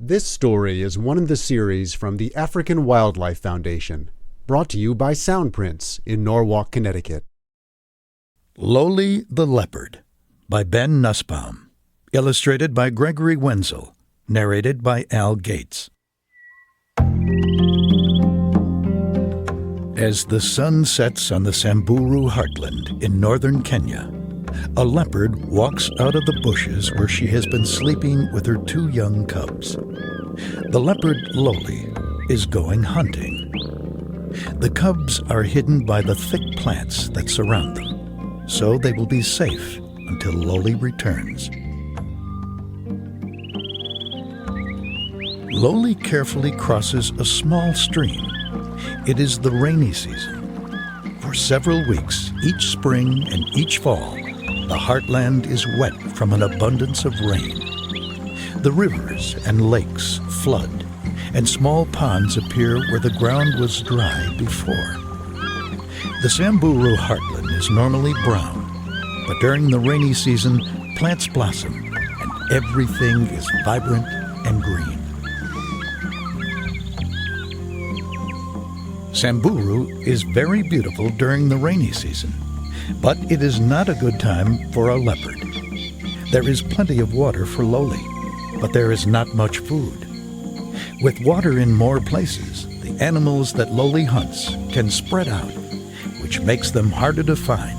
This story is one in the series from the African Wildlife Foundation, brought to you by Soundprints in Norwalk, Connecticut. Loli the Leopard by Ben Nussbaum, illustrated by Gregory Wenzel, narrated by Al Gates. As the sun sets on the Samburu heartland in northern Kenya, a leopard walks out of the bushes where she has been sleeping with her two young cubs. The leopard, Loli, is going hunting. The cubs are hidden by the thick plants that surround them, so they will be safe until Loli returns. Loli carefully crosses a small stream. It is the rainy season. For several weeks, each spring and each fall, the heartland is wet from an abundance of rain. The rivers and lakes flood, and small ponds appear where the ground was dry before. The Samburu heartland is normally brown, but during the rainy season, plants blossom, and everything is vibrant and green. Samburu is very beautiful during the rainy season, but it is not a good time for a leopard. There is plenty of water for Loli, but there is not much food. With water in more places, the animals that Loli hunts can spread out, which makes them harder to find.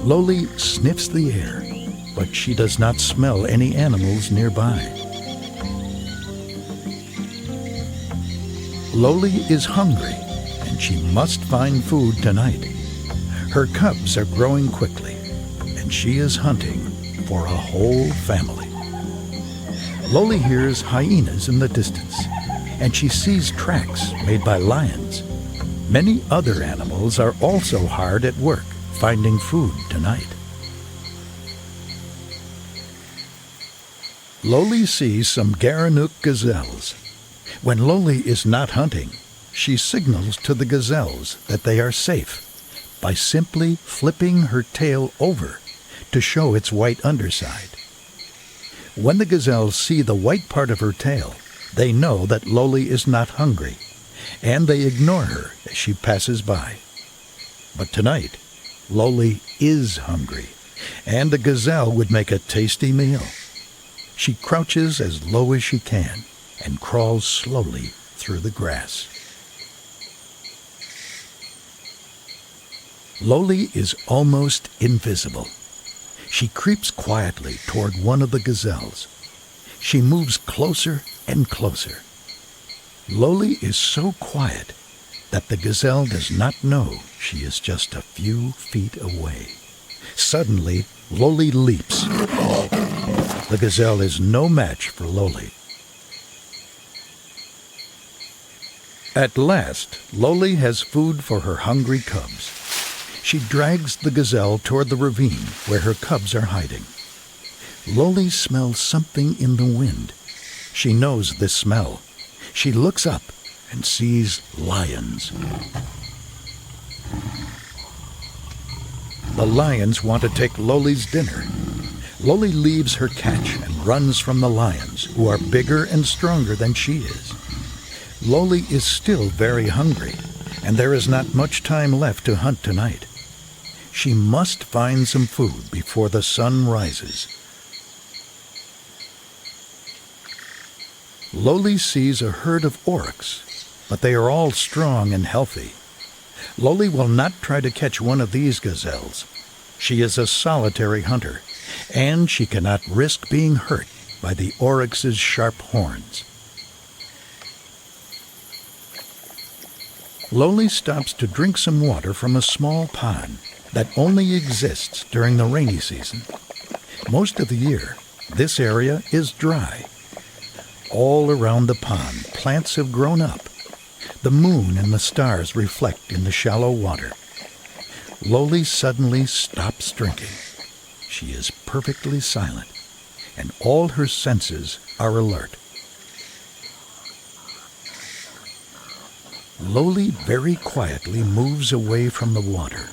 Loli sniffs the air, but she does not smell any animals nearby. Loli is hungry, and she must find food tonight. Her cubs are growing quickly, and she is hunting for a whole family. Loli hears hyenas in the distance, and she sees tracks made by lions. Many other animals are also hard at work finding food tonight. Loli sees some Garanuk gazelles. When Loli is not hunting, she signals to the gazelles that they are safe by simply flipping her tail over to show its white underside. When the gazelles see the white part of her tail, they know that Loli is not hungry, and they ignore her as she passes by. But tonight, Loli is hungry, and a gazelle would make a tasty meal. She crouches as low as she can and crawls slowly through the grass. Loli is almost invisible. She creeps quietly toward one of the gazelles. She moves closer and closer. Loli is so quiet that the gazelle does not know she is just a few feet away. Suddenly, Loli leaps. The gazelle is no match for Loli. At last, Loli has food for her hungry cubs. She drags the gazelle toward the ravine where her cubs are hiding. Loli smells something in the wind. She knows this smell. She looks up and sees lions. The lions want to take Loli's dinner. Loli leaves her catch and runs from the lions, who are bigger and stronger than she is. Loli is still very hungry, and there is not much time left to hunt tonight. She must find some food before the sun rises. Loli sees a herd of oryx, but they are all strong and healthy. Loli will not try to catch one of these gazelles. She is a solitary hunter, and she cannot risk being hurt by the oryx's sharp horns. Loli stops to drink some water from a small pond that only exists during the rainy season. Most of the year, this area is dry. All around the pond, plants have grown up. The moon and the stars reflect in the shallow water. Loli suddenly stops drinking. She is perfectly silent, and all her senses are alert. Loli very quietly moves away from the water.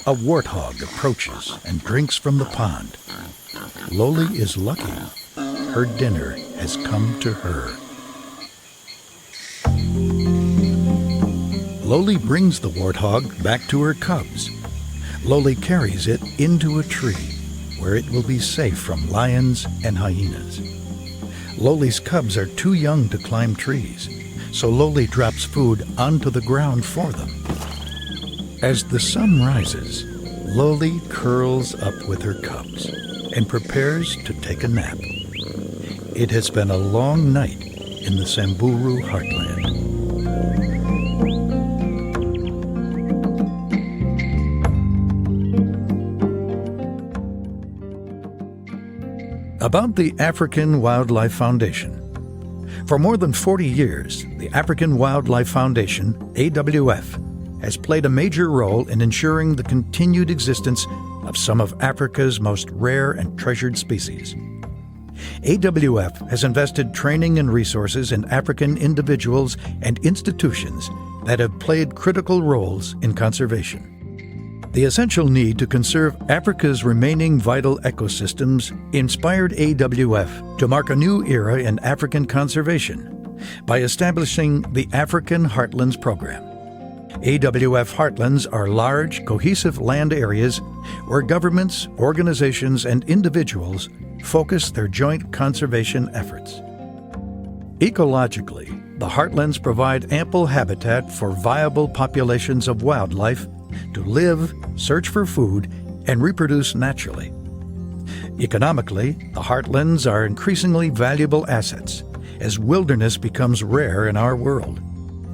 A warthog approaches and drinks from the pond. Loli is lucky. Her dinner has come to her. Loli brings the warthog back to her cubs. Loli carries it into a tree where it will be safe from lions and hyenas. Loli's cubs are too young to climb trees, so Loli drops food onto the ground for them. As the sun rises, Loli curls up with her cubs and prepares to take a nap. It has been a long night in the Samburu heartland. About the African Wildlife Foundation. For more than 40 years, the African Wildlife Foundation, AWF, has played a major role in ensuring the continued existence of some of Africa's most rare and treasured species. AWF has invested training and resources in African individuals and institutions that have played critical roles in conservation. The essential need to conserve Africa's remaining vital ecosystems inspired AWF to mark a new era in African conservation by establishing the African Heartlands Program. AWF Heartlands are large, cohesive land areas where governments, organizations, and individuals focus their joint conservation efforts. Ecologically, the heartlands provide ample habitat for viable populations of wildlife to live, search for food, and reproduce naturally. Economically, the heartlands are increasingly valuable assets as wilderness becomes rare in our world.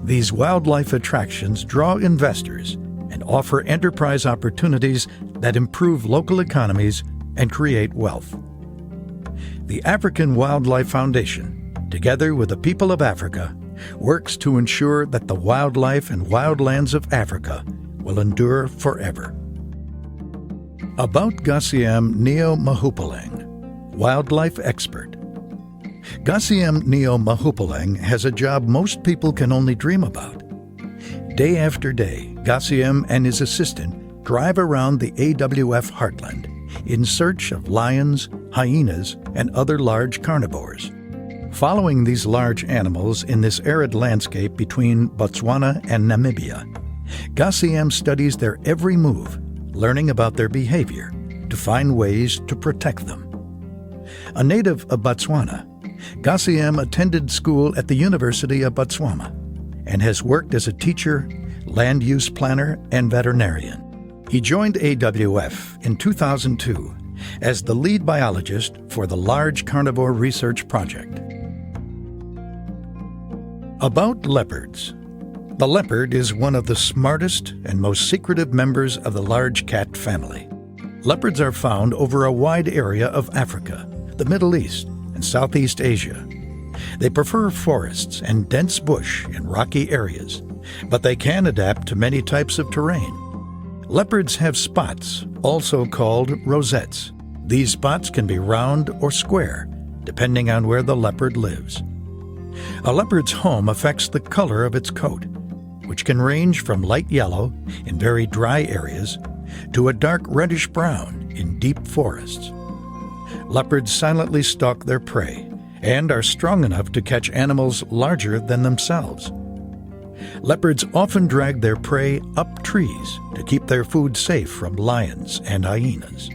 These wildlife attractions draw investors and offer enterprise opportunities that improve local economies and create wealth. The African Wildlife Foundation, together with the people of Africa, works to ensure that the wildlife and wildlands of Africa will endure forever. About Gassiam Neo Mahupuleng, wildlife expert. Gassiam Neo Mahupuleng has a job most people can only dream about. Day after day, Gassiam and his assistant drive around the AWF heartland in search of lions, hyenas, and other large carnivores. Following these large animals in this arid landscape between Botswana and Namibia, Gassiam studies their every move, learning about their behavior to find ways to protect them. A native of Botswana, Gassiam attended school at the University of Botswana and has worked as a teacher, land use planner, and veterinarian. He joined AWF in 2002 as the lead biologist for the Large Carnivore Research Project. About leopards. The leopard is one of the smartest and most secretive members of the large cat family. Leopards are found over a wide area of Africa, the Middle East, and Southeast Asia. They prefer forests and dense bush in rocky areas, but they can adapt to many types of terrain. Leopards have spots, also called rosettes. These spots can be round or square, depending on where the leopard lives. A leopard's home affects the color of its coat, which can range from light yellow in very dry areas to a dark reddish-brown in deep forests. Leopards silently stalk their prey and are strong enough to catch animals larger than themselves. Leopards often drag their prey up trees to keep their food safe from lions and hyenas.